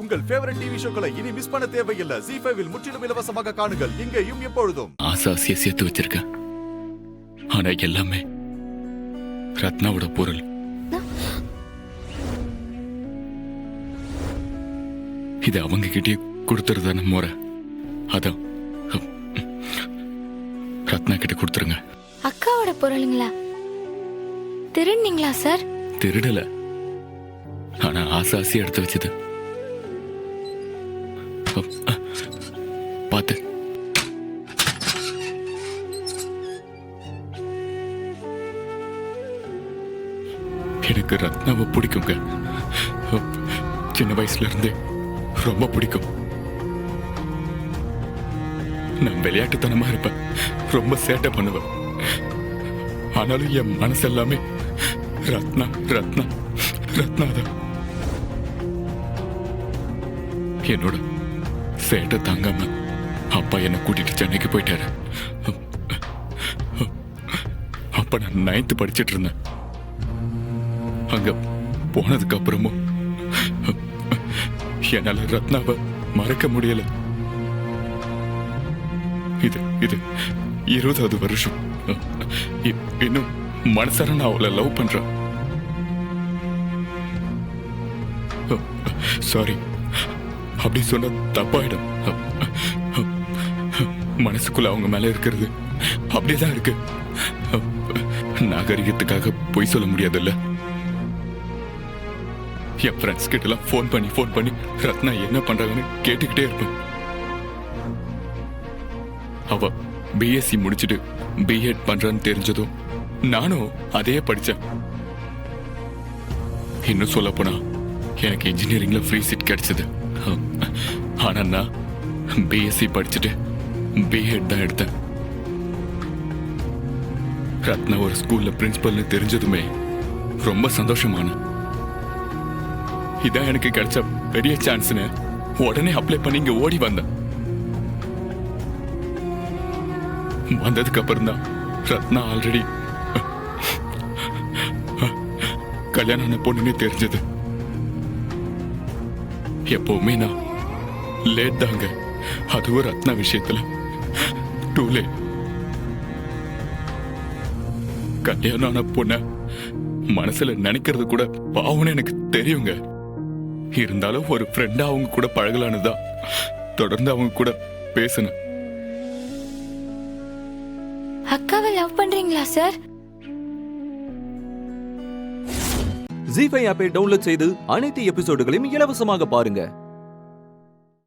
உங்கள் favourite TV ஷோக்களை இனி miss பண்ண தேவையில்லை. ZEE5 இல் முற்றிலும் இலவசமாக காணுங்கள். இங்கேயும் எப்பொழுதும். ஆசாசிய சேர்த்து வச்சிருக்கேன். ஆனா எல்லாமே ரத்னாவோட பொருள். இது அவங்க கிட்டே கொடுத்துருதான முறை. அதான் ரத்னா கிட்ட கொடுத்துருங்க. அக்காவோட பொருளுங்களா? திருடுனீங்களா சார்? திருடல, ஆனா ஆசாசியா எடுத்து வச்சது. பாத்து எனக்கு ரத்னாவை பிடிக்குங்க. சின்ன வயசுல இருந்தே ரொம்ப பிடிக்கும். நான் விளையாட்டுத்தனமா இருப்பேன், ரொம்ப சேட்டை பண்ணுவேன். ஆனாலும் என் மனசு எல்லாமே ரத்னா ரத்னா ரத்னா தான். என்னோட சேட்டை தாங்காம அப்பா என்னை கூட்டிட்டு சென்னைக்கு போயிட்டாரு. அப்ப நான் 9th படிச்சிட்டு இருந்தேன். அங்க போனதுக்கு அப்புறமும் என்னால ரத்னாவை மறக்க முடியல. இது இது 20வது வருஷம். இன்னும் மனசார நான் அவளை லவ் பண்றேன். சாரி, அப்படி சொன்ன தப்பாயிடும். மனசுக்குள்ள அவங்க மேல இருக்கிறது அப்படியேதான் இருக்கு. நாகரிகத்துக்காக பொய் சொல்ல முடியாதுல்ல. என் ஃப்ரெண்ட்ஸ் கிட்ட எல்லாம் ஃபோன் பண்ணி ரத்னா என்ன பண்றாங்கன்னு கேட்டுக்கிட்டே இருப்பேன். அவ பிஎஸ்சி முடிச்சுட்டு பிஎட் பண்றான்னு தெரிஞ்சதும் நானும் அதையே படிச்சேன். இன்னும் சொல்ல போனா எனக்கு இன்ஜினியரிங்ல ஃப்ரீ சீட் கிடைச்சது. ஆனா நான் பிஎஸ்சி படிச்சுட்டு பிஎட் தான் எடுத்தேன். ரத்னா ஒரு ஸ்கூல்ல பிரின்சிபல்னு தெரிஞ்சதுமே ரொம்ப சந்தோஷமான. இதான் எனக்கு கிடைச்ச பெரிய சான்ஸ்னு உடனே அப்ளை பண்ணி இங்க ஓடி வந்தேன். வந்ததுக்கு அப்புறம் தான் ரத்னா ஆல்ரெடி கல்யாணம் பொண்ணுன்னு தெரிஞ்சது. எப்பவுமே நான் லேட் தாங்க, அதுவும் ரத்னா விஷயத்துல டூ லேட். கல்யாணம் ஆன பொண்ண மனசுல நினைக்கிறது கூட பாவம்னு எனக்கு தெரியுங்க. இருந்தாலும் ஒரு ஃப்ரெண்டா அவங்க கூட பழகலானுதான் தொடர்ந்து அவங்க கூட பேசினேன். அக்காவை லவ் பண்றீங்களா சார்? ZEE5 ஆப்பை டவுன்லோட் செய்து அனைத்து எபிசோடுகளையும் இலவசமாக பாருங்க.